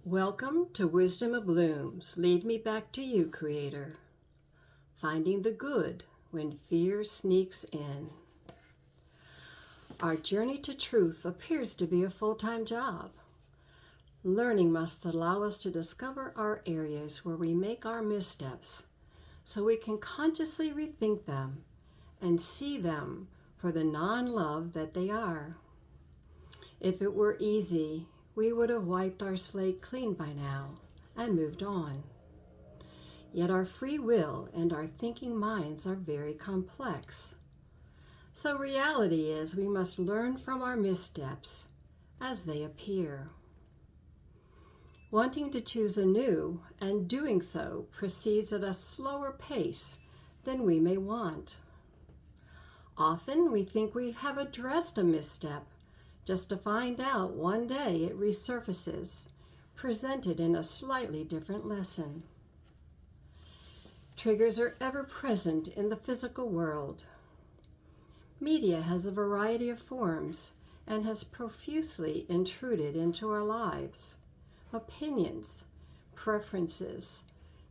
Welcome to Wisdom of Blooms. Lead me back to you, Creator. Finding the good when fear sneaks in. Our journey to truth appears to be a full-time job. Learning must allow us to discover our areas where we make our missteps so we can consciously rethink them and see them for the non-love that they are. If it were easy, we would have wiped our slate clean by now and moved on. Yet our free will and our thinking minds are very complex. So reality is we must learn from our missteps as they appear. Wanting to choose anew and doing so proceeds at a slower pace than we may want. Often we think we have addressed a misstep just to find out one day it resurfaces, presented in a slightly different lesson. Triggers are ever present in the physical world. Media has a variety of forms and has profusely intruded into our lives. Opinions, preferences,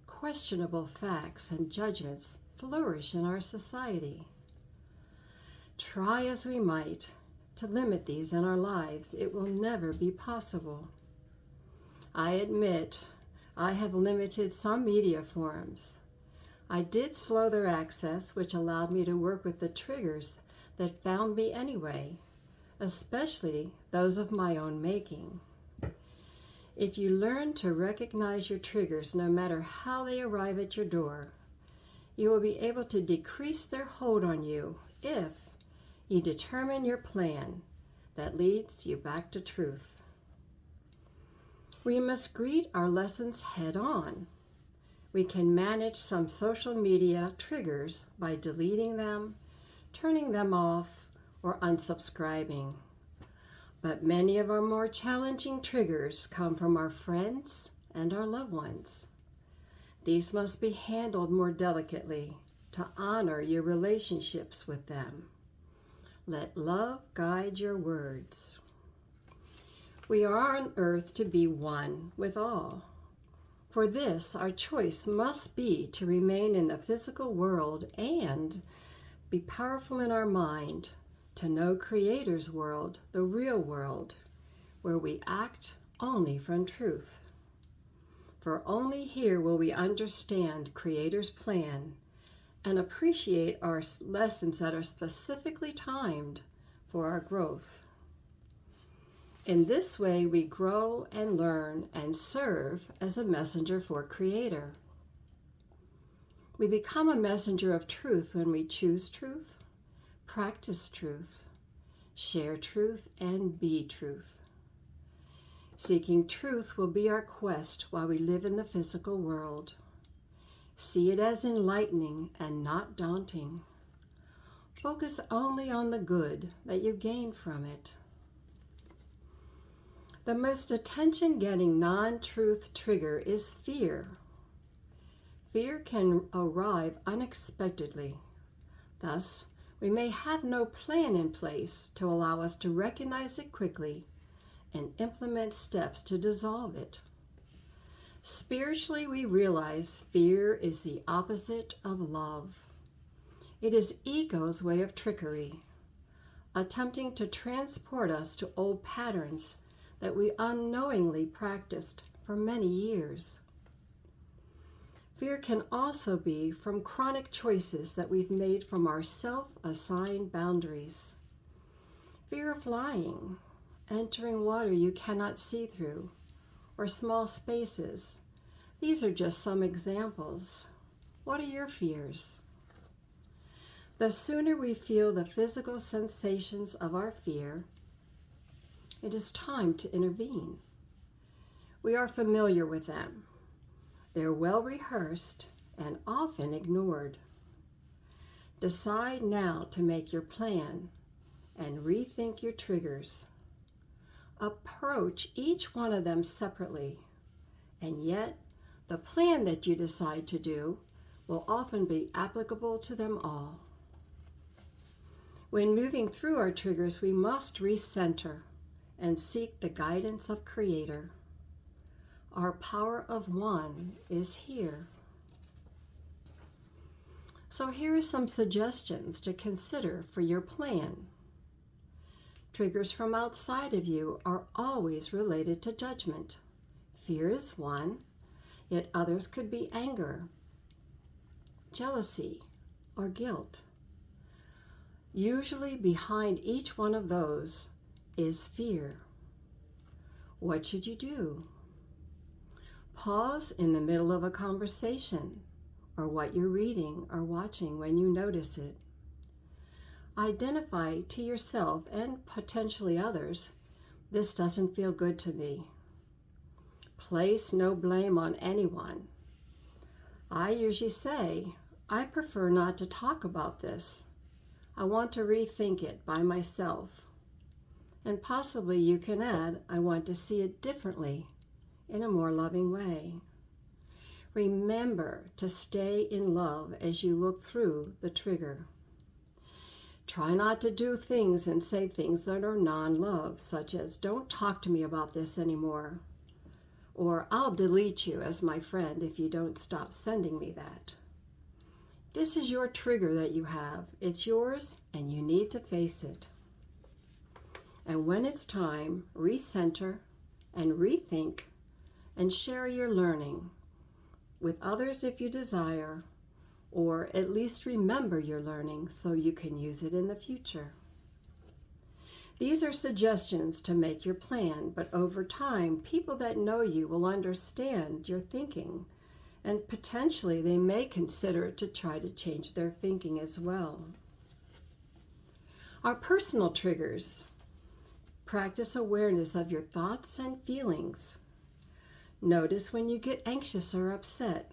questionable facts, and judgments flourish in our society. Try as we might to limit these in our lives, it will never be possible. I admit I have limited some media forms. I did slow their access, which allowed me to work with the triggers that found me anyway, especially those of my own making. If you learn to recognize your triggers no matter how they arrive at your door, you will be able to decrease their hold on you if you determine your plan that leads you back to truth. We must greet our lessons head on. We can manage some social media triggers by deleting them, turning them off, or unsubscribing. But many of our more challenging triggers come from our friends and our loved ones. These must be handled more delicately to honor your relationships with them. Let love guide your words. We are on earth to be one with all. For this, our choice must be to remain in the physical world and be powerful in our mind to know Creator's world, the real world, where we act only from truth. For only here will we understand Creator's plan and appreciate our lessons that are specifically timed for our growth. In this way, we grow and learn and serve as a messenger for Creator. We become a messenger of truth when we choose truth, practice truth, share truth, and be truth. Seeking truth will be our quest while we live in the physical world. See it as enlightening and not daunting. Focus only on the good that you gain from it. The most attention-getting non-truth trigger is fear. Fear can arrive unexpectedly. Thus, we may have no plan in place to allow us to recognize it quickly and implement steps to dissolve it. Spiritually, we realize fear is the opposite of love. It is ego's way of trickery, attempting to transport us to old patterns that we unknowingly practiced for many years. Fear can also be from chronic choices that we've made from our self-assigned boundaries. Fear of flying, entering water you cannot see through, or small spaces. These are just some examples. What are your fears? The sooner we feel the physical sensations of our fear, it is time to intervene. We are familiar with them. They're well rehearsed and often ignored. Decide now to make your plan and rethink your triggers. Approach each one of them separately, and yet the plan that you decide to do will often be applicable to them all. When moving through our triggers, we must recenter and seek the guidance of Creator. our power of one is here. So here are some suggestions to consider for your plan. Triggers from outside of you are always related to judgment. Fear is one, yet others could be anger, jealousy, or guilt. Usually behind each one of those is fear. What should you do? Pause in the middle of a conversation or what you're reading or watching when you notice it. Identify to yourself and potentially others, this doesn't feel good to me. Place no blame on anyone. I usually say, I prefer not to talk about this. I want to rethink it by myself. And possibly you can add, I want to see it differently in a more loving way. Remember to stay in love as you look through the trigger. Try not to do things and say things that are non-love, such as, don't talk to me about this anymore, or I'll delete you as my friend if you don't stop sending me that. This is your trigger that you have. It's yours and you need to face it. And when it's time, recenter and rethink and share your learning with others if you desire, or at least remember your learning so you can use it in the future. These are suggestions to make your plan, but over time, people that know you will understand your thinking, and potentially they may consider to try to change their thinking as well. Our personal triggers. Practice awareness of your thoughts and feelings. Notice when you get anxious or upset.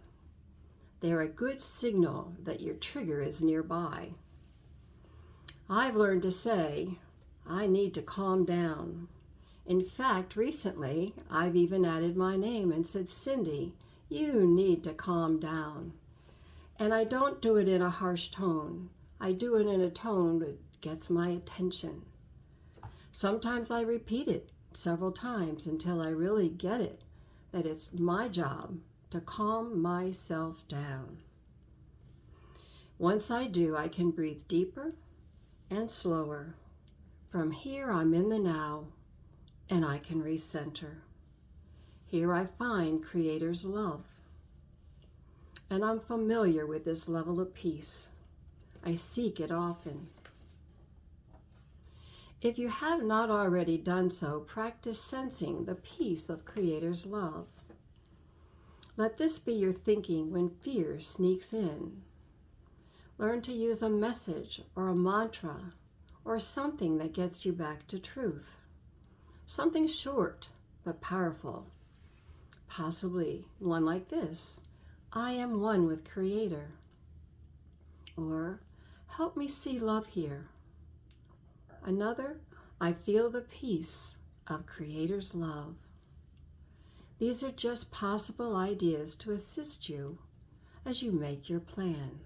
They're a good signal that your trigger is nearby. I've learned to say, I need to calm down. In fact, recently, I've even added my name and said, Cindy, you need to calm down. And I don't do it in a harsh tone. I do it in a tone that gets my attention. Sometimes I repeat it several times until I really get it, that it's my job to calm myself down. Once I do, I can breathe deeper and slower. From here, I'm in the now, and I can recenter. Here I find Creator's love, and I'm familiar with this level of peace. I seek it often. If you have not already done so, practice sensing the peace of Creator's love. Let this be your thinking when fear sneaks in. Learn to use a message or a mantra or something that gets you back to truth. Something short but powerful. Possibly one like this, I am one with Creator. Or, help me see love here. Another, I feel the peace of Creator's love. These are just possible ideas to assist you as you make your plan.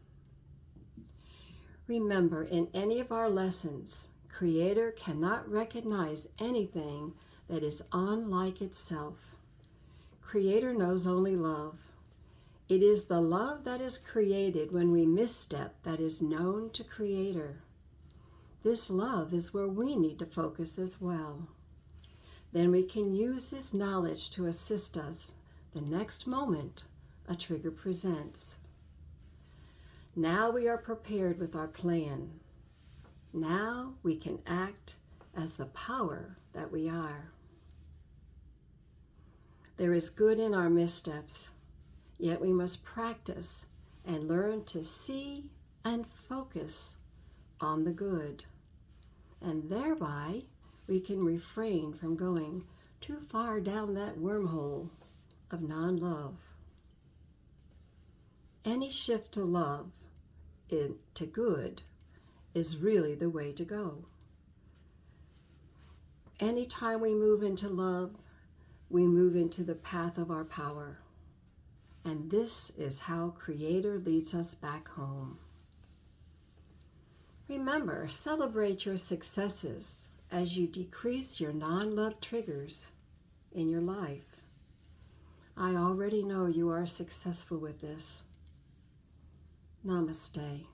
Remember, in any of our lessons, Creator cannot recognize anything that is unlike itself. Creator knows only love. It is the love that is created when we misstep that is known to Creator. This love is where we need to focus as well. Then we can use this knowledge to assist us the next moment a trigger presents. Now we are prepared with our plan. Now we can act as the power that we are. There is good in our missteps, yet we must practice and learn to see and focus on the good. And thereby, we can refrain from going too far down that wormhole of non-love. Any shift to love, to good, is really the way to go. Anytime we move into love, we move into the path of our power. And this is how Creator leads us back home. Remember, celebrate your successes as you decrease your non-love triggers in your life. I already know you are successful with this. Namaste.